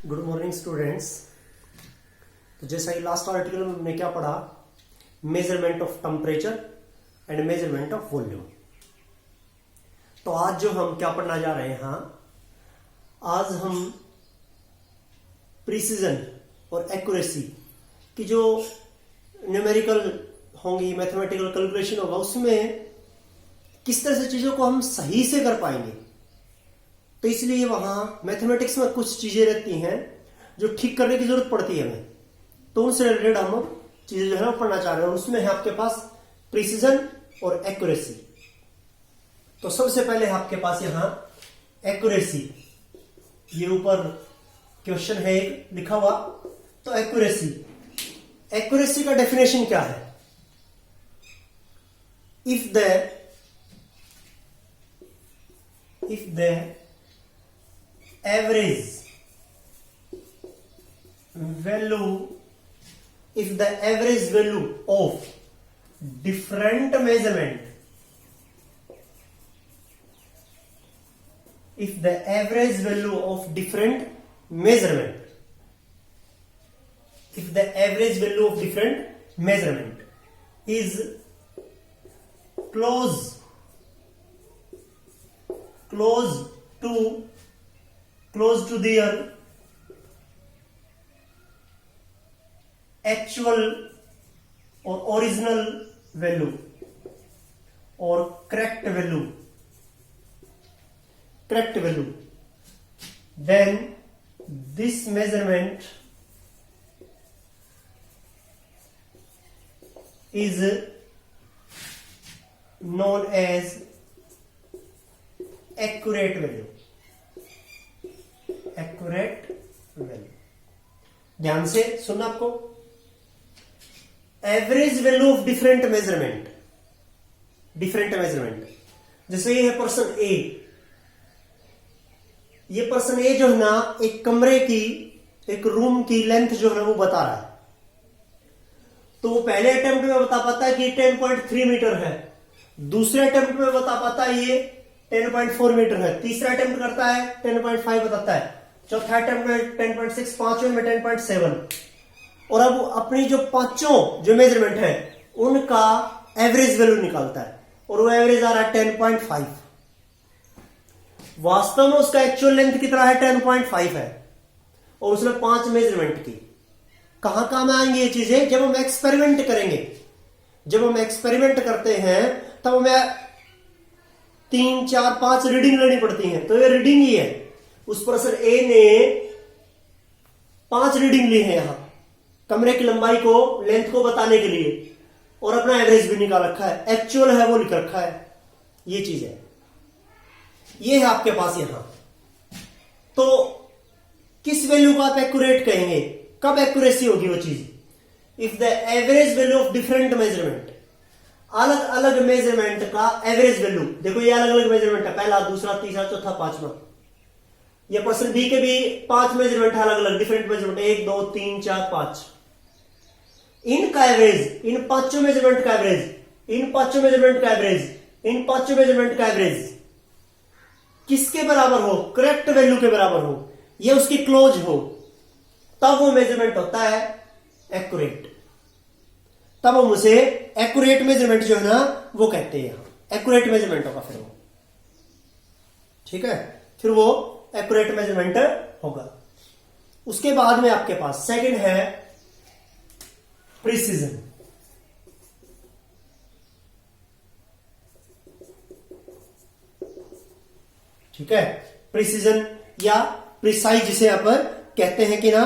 Good morning students. तो जैसा कि लास्ट आर्टिकल में हमने क्या पढ़ा, measurement of temperature and measurement of volume. तो आज जो हम क्या पढ़ना जा रहे हैं, आज हम प्रिसीजन और एक्यूरेसी की जो न्यूमेरिकल होंगी, मैथमेटिकल कैलकुलेशन होगा, उसमें किस तरह से चीजों को हम सही से कर पाएंगे। तो इसलिए वहां मैथमेटिक्स में कुछ चीजें रहती हैं जो ठीक करने की जरूरत पड़ती है हमें, तो उनसे रिलेटेड हम चीजें जो है वो पढ़ना चाह रहे हैं। उसमें है आपके पास प्रिसीजन और एक्यूरेसी। तो सबसे पहले है आपके पास यहां एक्यूरेसी, ये ऊपर क्वेश्चन है एक लिखा हुआ। तो एक्यूरेसी का डेफिनेशन क्या है? If the average value of different measurement, if the average value of different measurement is close to their actual or original value or correct value, then this measurement is known as accurate value। ध्यान से सुनना आपको। Average value of different measurement, जैसे ये है person ए। ये person A जो है ना, एक कमरे की, एक रूम की लेंथ जो है ना वो बता रहा है। तो वो पहले अटेम्प्ट में बता पाता है कि 10.3 मीटर है, दूसरे अटेम्प्ट में बता पाता है ये 10.4 मीटर है, तीसरा अटेम्प्ट करता है 10.5 बताता है, चौथा अटेम्प्ट में 10.6, पांचवें में 10.7। और अब अपनी जो पांचों जो मेजरमेंट है उनका एवरेज वैल्यू निकालता है, और वो एवरेज आ रहा है 10.5। वास्तव में उसका एक्चुअल लेंथ कितना है? 10.5 है, और उसने 5 मेजरमेंट की। कहां काम आएंगे ये चीजें? जब हम एक्सपेरिमेंट करेंगे। जब हम एक्सपेरिमेंट करते हैं तब हमें 3, 4, 5 रीडिंग लेनी पड़ती है। तो ये रीडिंग ही है। उस पर्सन ए ने 5 रीडिंग ली है यहां कमरे की लंबाई को, लेंथ को बताने के लिए, और अपना एवरेज भी निकाल रखा है, एक्चुअल है वो लिख रखा है। ये चीज है, ये है आपके पास यहां। तो किस वैल्यू को आप एक्यूरेट कहेंगे? कब एक्यूरेसी होगी वो चीज? If the average value of different measurement, अलग अलग मेजरमेंट का एवरेज वैल्यू। देखो ये अलग अलग मेजरमेंट है, पहला, दूसरा, तीसरा, चौथा, पांचवा। ये पर्सन बी के भी 5 मेजरमेंट है, अलग अलग डिफरेंट मेजरमेंट, 1, 2, 3, 4, 5। इनका एवरेज, इन पांचों मेजरमेंट का एवरेज, इन पांचों मेजरमेंट का एवरेज, इन पांचों मेजरमेंट का एवरेज किसके बराबर हो? करेक्ट वैल्यू के बराबर हो, ये उसकी क्लोज हो, तब वो मेजरमेंट होता है एक्यूरेट। तब हम उसे एक्यूरेट मेजरमेंट जो है ना वो कहते हैं। एक्यूरेट मेजरमेंट होगा फिर वो, ठीक है, फिर वो एक्यूरेट मेजरमेंट होगा। उसके बाद में आपके पास सेकंड है प्रिसीजन। ठीक है, प्रिसीजन या प्रिसाइज जिसे आप कहते हैं कि ना,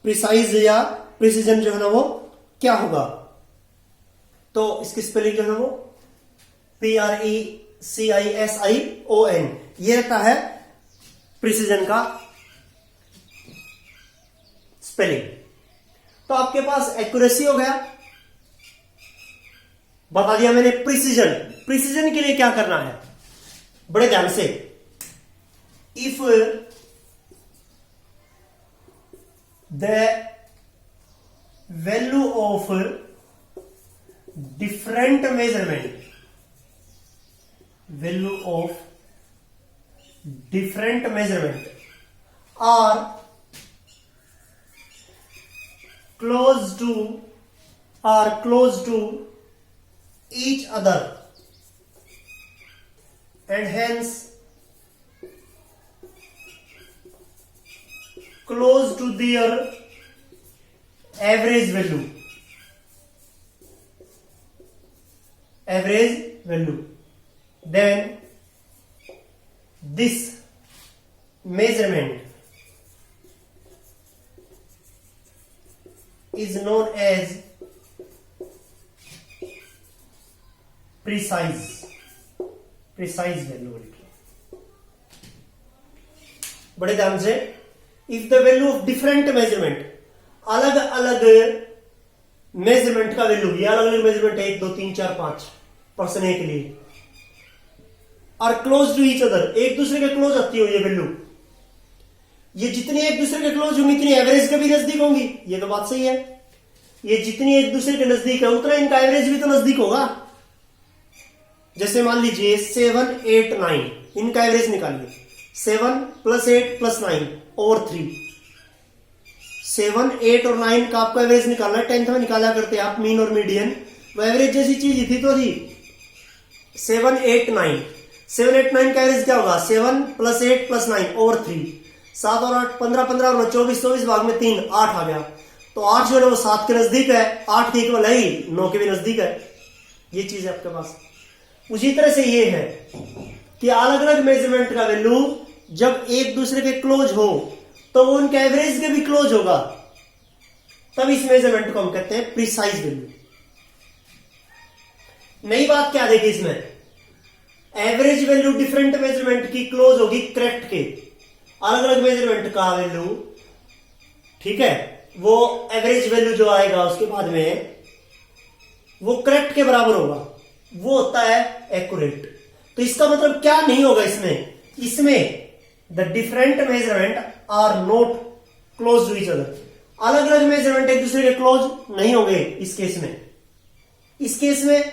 प्रिसाइज या प्रिसीजन जो है ना वो क्या होगा? तो इसकी स्पेलिंग जो है वो PRECISION, ये रहता है प्रिसीजन का स्पेलिंग। तो आपके पास एक्यूरेसी हो गया, बता दिया मैंने। प्रिसीजन के लिए क्या करना है? बड़े ध्यान से। If the value of different measurement, value of different measurement are close to are close to each other and hence close to their average value. Then this measurement is known as precise value. बड़े ध्यान से, if the value of different measurement, अलग अलग measurement का value, ये अलग अलग measurement है 1 2 3 4 5 पर्सन ए के लिए, और क्लोज टू ईच अदर, एक दूसरे के क्लोज आती हो ये वैल्यू, ये जितनी एक दूसरे के क्लोज होंगी इतनी एवरेज के भी नजदीक होंगी, ये तो बात सही है। ये जितनी एक दूसरे के नजदीक है उतना इनका एवरेज भी तो नजदीक होगा। जैसे मान लीजिए 7 8 9, इनका एवरेज निकालिए, 7 + 8 + 9 और 3, 7 8 और 9 का आपको एवरेज निकालना है। 10th में निकाला करते हैं आप मीन और मीडियन, वो एवरेज जैसी चीज थी तो थी 7 8 9, 7 8 9 का एवरेज क्या होगा, 7 + 8 + 9 और 3, 7 और 8 15 15 और 24 24 भाग में 3 8 आ गया। तो 8 जो है वो 7 के नजदीक है, 8 के इक्वल है ही, 9 के भी नजदीक है। ये चीज है आपके पास। उसी तरह से ये है कि अलग अलग मेजरमेंट का वैल्यू जब एक दूसरे के क्लोज हो तो वो उनके एवरेज के भी क्लोज होगा, तब इस मेजरमेंट को हम कहते हैं प्रिसाइज वैल्यू। नई बात क्या देखिए इसमें, एवरेज वैल्यू डिफरेंट मेजरमेंट की क्लोज होगी करेक्ट के, अलग अलग मेजरमेंट का वैल्यू, ठीक है, वो एवरेज वैल्यू जो आएगा उसके बाद में वो करेक्ट के बराबर होगा, वो होता है एक्यूरेट। तो इसका मतलब क्या नहीं होगा इसमें the different measurement are not close to each other, अलग अलग मेजरमेंट एक दूसरे के क्लोज नहीं होंगे। इस केस में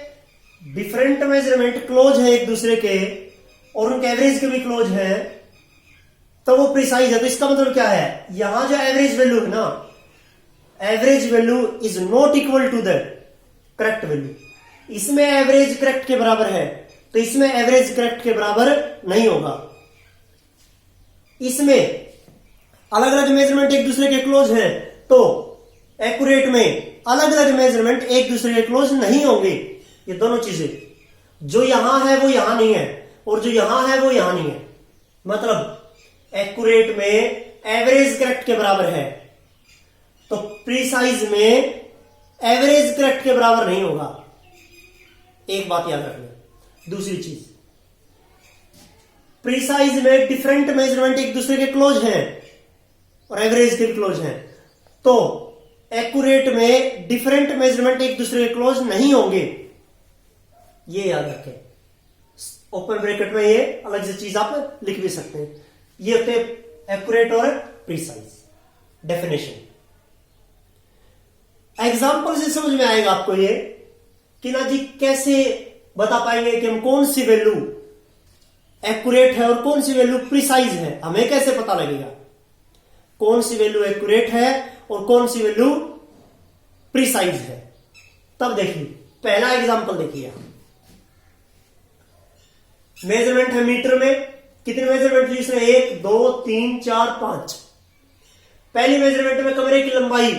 डिफरेंट मेजरमेंट क्लोज है एक दूसरे के और उनके एवरेज के भी क्लोज है, तो वो प्रिसाइज है। तो इसका मतलब क्या है, यहां जो एवरेज वैल्यू है ना, average value is not equal to the correct value. इसमें एवरेज करेक्ट के बराबर है तो इसमें एवरेज करेक्ट के बराबर नहीं होगा। इसमें अलग अलग मेजरमेंट एक दूसरे के क्लोज है तो एक्यूरेट में अलग अलग मेजरमेंट एक दूसरे के क्लोज नहीं होंगे। ये दोनों चीजें, जो यहां है वो यहां नहीं है और जो यहां है वो यहां नहीं है। मतलब एक्यूरेट में एवरेज करेक्ट के बराबर है तो प्रीसाइज में एवरेज करेक्ट के बराबर नहीं होगा। एक बात याद रखना। दूसरी चीज, प्रीसाइज में डिफरेंट मेजरमेंट एक दूसरे के क्लोज हैं और एवरेज के क्लोज हैं, तो एक्यूरेट में डिफरेंट मेजरमेंट एक दूसरे के क्लोज नहीं होंगे। ये याद रखें। ओपन ब्रैकेट में ये अलग से चीज आप लिख भी सकते हैं। ये होते एक्यूरेट और प्रीसाइज डेफिनेशन। एग्जाम्पल से समझ में आएगा आपको ये कि ना जी कैसे बता पाएंगे कि हम कौन सी वैल्यू एक्यूरेट है और कौन सी वैल्यू प्रिसाइज है। हमें कैसे पता लगेगा कौन सी वैल्यू एक्यूरेट है और कौन सी वैल्यू प्रिसाइज है। तब देखिए पहला एग्जांपल देखिए, मेजरमेंट है मीटर में। कितने मेजरमेंट ली इसने, 1 2 3 4 5। पहली मेजरमेंट में कमरे की लंबाई,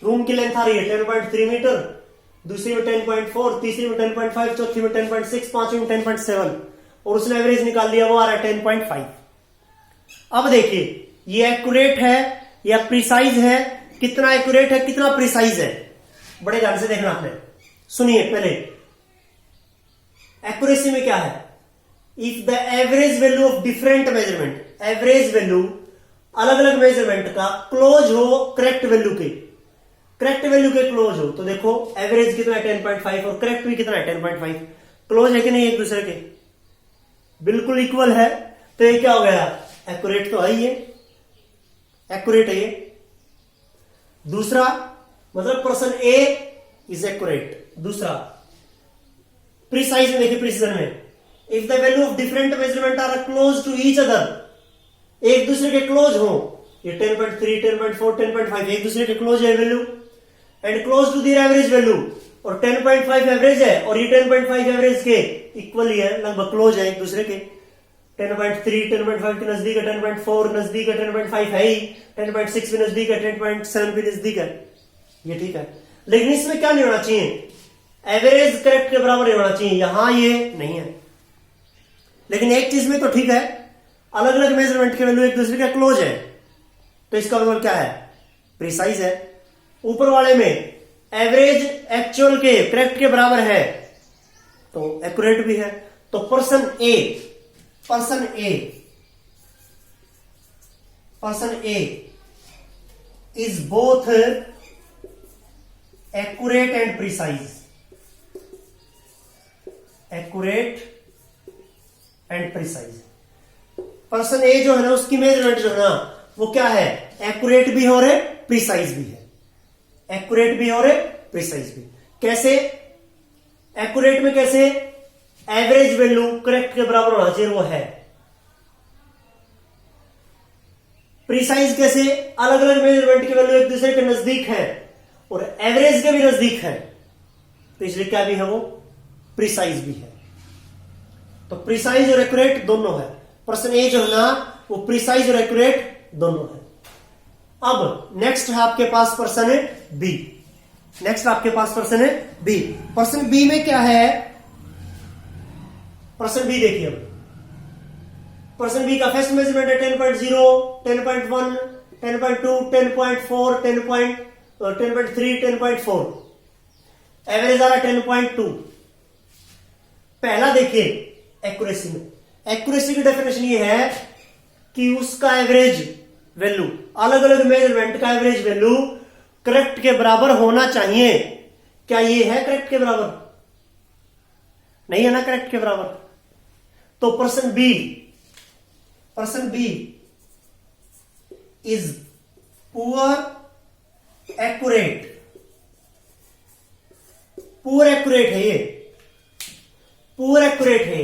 रूम की लेंथ आ रही है 10.3 मीटर, दूसरी में 10.4, तीसरी में 10.5, चौथी में 10.6, पांचवी में 10.7 और उसने एवरेज निकाल लिया, वो आ रहा है 10.5। अब देखिए ये एक्यूरेट है या प्रिसाइज है, कितना एक्यूरेट है कितना प्रिसाइज है, बड़े ध्यान से देखना आपने। सुनिए पहले एक्यूरेसी में क्या है, if the average value of different measurement, average value अलग अलग मेजरमेंट का क्लोज हो करेक्ट वैल्यू के, करेक्ट वैल्यू के क्लोज हो, तो देखो एवरेज कितना है 10.5 और करेक्ट भी कितना है 10.5। क्लोज है कि नहीं एक दूसरे के, बिल्कुल इक्वल है, तो ये क्या हो गया, एक्यूरेट तो है ही, एक्यूरेट है ये। दूसरा मतलब पर्सन ए इज एक्यूरेट। दूसरा प्रिसाइज में देखिए, प्रिसीजन में if the value of different measurement are close to each other, एक दूसरे के क्लोज हो, ये 10.3 10.4 10.5 एक दूसरे के क्लोज है value, and close to their average value, और 10.5 एवरेज है और ये 10.5 एवरेज के इक्वल ही है, लगभग क्लोज है एक दूसरे के। 10.3 10.5 के नजदीक है, 10.4 नजदीक है, 10.5 है ही, 10.6 भी नजदीक है, 10.7 भी नजदीक है, ये ठीक है। लेकिन इसमें क्या नहीं होना चाहिए, एवरेज करेक्ट के बराबर नहीं होना चाहिए, यहां ये नहीं है। लेकिन एक चीज में तो ठीक है, अलग अलग मेजरमेंट के वैल्यू एक दूसरे के क्लोज है, तो इसका मतलब क्या है, प्रिसाइज है। ऊपर वाले में एवरेज एक्चुअल के करेक्ट के बराबर है तो एक्यूरेट भी है। तो person A is both accurate and precise, person A जो है ना, उसकी मेजरमेंट जो है ना, वो क्या है, एक्यूरेट भी हो रहे, प्रिसाइज भी है, एक्यूरेट भी और प्रिसाइज भी। कैसे एक्यूरेट में, कैसे एवरेज वैल्यू करेक्ट के बराबर होना चाहिए, वो है। प्रिसाइज कैसे, अलग अलग मेजरमेंट की वैल्यू एक दूसरे के नजदीक है और एवरेज के भी नजदीक है, तो इसलिए क्या भी है, वो प्रिसाइज भी है। तो प्रिसाइज और एक्यूरेट दोनों है। पर्सन ए जो है ना, वो प्रिसाइज और एक्यूरेट दोनों है। अब नेक्स्ट है आपके पास पर्सन बी। पर्सन बी में क्या है, पर्सन बी देखिए। अब पर्सन बी का फर्स्ट मेजरमेंट है 10.0, 10.1, 10.2, 10.4, 10.3, 10.4, एवरेज आ रहा है 10.2। पहला देखिए एक्यूरेसी में, एक्यूरेसी की डेफिनेशन ये है कि उसका एवरेज वैल्यू, अलग अलग मेजरमेंट का एवरेज वैल्यू करेक्ट के बराबर होना चाहिए। क्या ये है करेक्ट के बराबर? नहीं है ना करेक्ट के बराबर। तो person B is poor accurate है, ये पुअर एक्यूरेट है।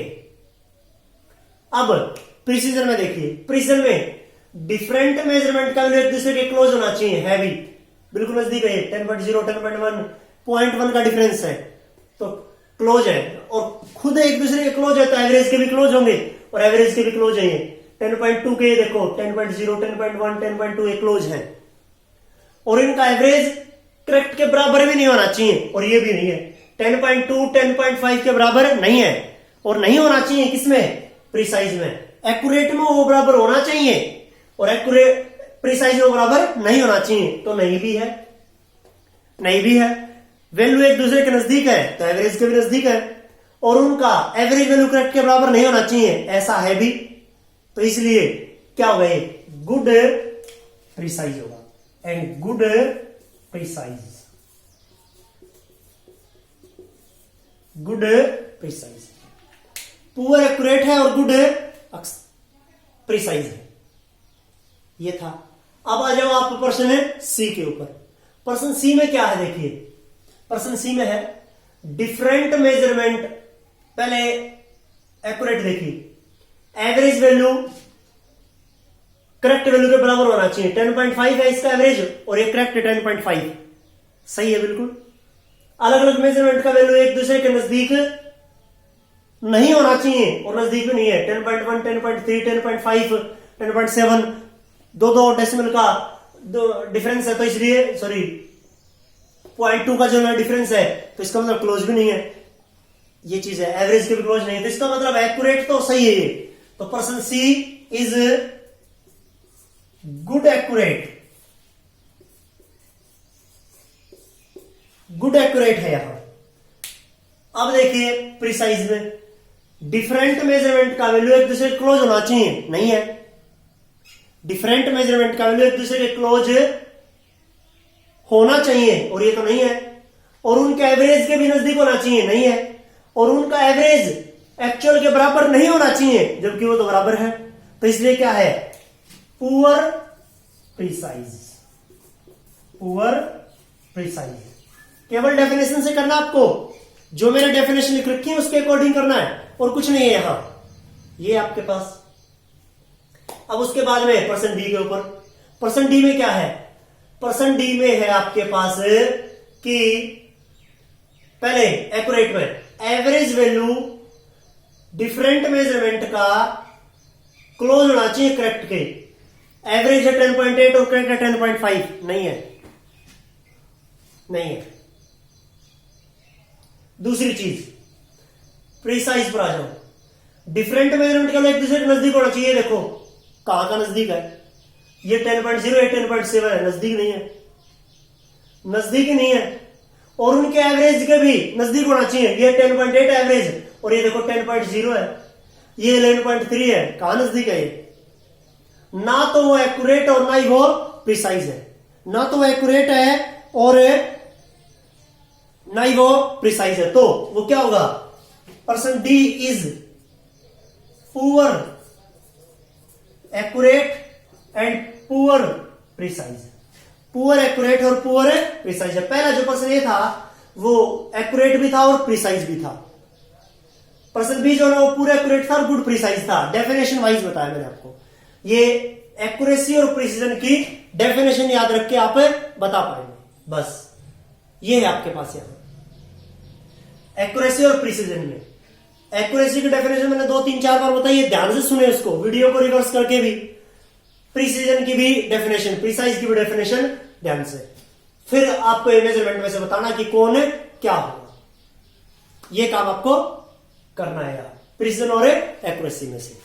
अब प्रिसीजन में देखिए, प्रिसीजन में डिफरेंट मेजरमेंट का वैल्यू एक दूसरे के क्लोज होना चाहिए, है भी बिल्कुल नजदीक है। 10.0 10.1 0.1 का डिफरेंस है तो क्लोज है, और खुद एक दूसरे के क्लोज है तो एवरेज के भी क्लोज होंगे और एवरेज के भी क्लोज है। 10.2 के देखो 10.0 10.1 10.2 ये क्लोज है, और इनका एवरेज करेक्ट के बराबर भी नहीं होना चाहिए, और ये भी नहीं है। 10.2 10.5 के बराबर नहीं है, और नहीं होना चाहिए किसमें, प्रिसाइज में। एक्यूरेट में वो बराबर होना चाहिए और एक्यूरेट प्रिसाइज में बराबर नहीं होना चाहिए, तो नहीं भी है। वैल्यू एक दूसरे के नजदीक है तो एवरेज के भी नजदीक है, और उनका एवरेज वैल्यू करेक्ट के बराबर नहीं होना चाहिए, ऐसा है भी। तो इसलिए क्या होगा, गुड प्रिसाइज होगा, and good precise. Poor accurate है और गुड प्रिसाइज है, ये था। अब आ जाओ आप पर्सन सी के ऊपर। पर्सन सी में क्या है देखिए, पर्सन सी में है डिफरेंट मेजरमेंट। पहले एक्यूरेट देखिए, एवरेज वैल्यू करेक्ट वैल्यू के बराबर होना चाहिए। 10.5 है इसका एवरेज और ये करेक्ट है 10.5, सही है बिल्कुल। अलग अलग मेजरमेंट का वैल्यू एक दूसरे के नजदीक नहीं होना चाहिए और नजदीक भी नहीं है। 10.1 10.3 10.5 10.7 दो डेसिमल का डिफरेंस है, तो इसलिए 0.2 का जो डिफरेंस है तो इसका मतलब क्लोज भी नहीं है, ये चीज है। एवरेज के भी क्लोज नहीं है, तो इसका मतलब एक्यूरेट तो सही है ये। तो person C is good accurate है यहां। अब देखिए प्रिसाइज में डिफरेंट मेजरमेंट का वैल्यू एक दूसरे के क्लोज होना चाहिए, नहीं है। डिफरेंट मेजरमेंट का वैल्यू एक दूसरे के क्लोज होना चाहिए और ये तो नहीं है। और उनका एवरेज के भी नजदीक होना चाहिए, नहीं है। और उनका एवरेज एक्चुअल के बराबर नहीं होना चाहिए, जबकि वो तो बराबर है। तो इसलिए क्या है, पुअर प्रिसाइज। केवल डेफिनेशन से करना आपको, जो मैंने डेफिनेशन लिख रखी है उसके अकॉर्डिंग करना है, और कुछ नहीं है यहां, ये आपके पास। अब उसके बाद में पर्सन डी के ऊपर। पर्सन डी में क्या है, पर्सन डी में है आपके पास कि पहले एक्यूरेट में एवरेज वैल्यू डिफरेंट मेजरमेंट का क्लोज होना चाहिए करेक्ट के। एवरेज है 10.8 और करेक्ट है 10.5, नहीं है, नहीं है। दूसरी चीज प्रिसाइज पर आ जाओ, डिफरेंट मेजरमेंट का एक दूसरे के नजदीक होना चाहिए। देखो कहां का नजदीक है, ये 10.0 है, 10.7 है, नजदीक नहीं है, नजदीक ही नहीं है। और उनके एवरेज के भी नजदीक होना चाहिए। ये 10.8 एवरेज और ये देखो 10.0 है, ये 11.3 है, कहां नजदीक है ये? ना तो वो एक्यूरेट और ना ही वो प्रिसाइज है, ना तो वो एक्यूरेट है और ना ही वो प्रिसाइज है। तो वो क्या होगा, person D is poor accurate and poor precise. Poor accurate और पुअर प्रिसाइज है। पहला जो पर्सन ए था वो एक्यूरेट भी था और प्रिसाइज भी था। पर्सन बी जो ना वो पूरा एक्यूरेट था और गुड प्रिसाइज था। डेफिनेशन वाइज बताया मैंने आपको। ये एक्यूरेसी और प्रिसीजन की डेफिनेशन याद रख के आप बता पाएंगे। बस ये है आपके पास यहां एक्यूरेसी और प्रिसीजन में। एक्यूरेसी की डेफिनेशन मैंने 2-3-4 बार बताई है, ध्यान से सुने उसको, वीडियो को रिवर्स करके भी। प्रिसीजन की भी डेफिनेशन, प्रिसाइज की भी डेफिनेशन ध्यान से। फिर आपको मेजरमेंट में से बताना कि कौन क्या होगा। ये काम आपको करना है प्रिसीजन और एक्यूरेसी में से।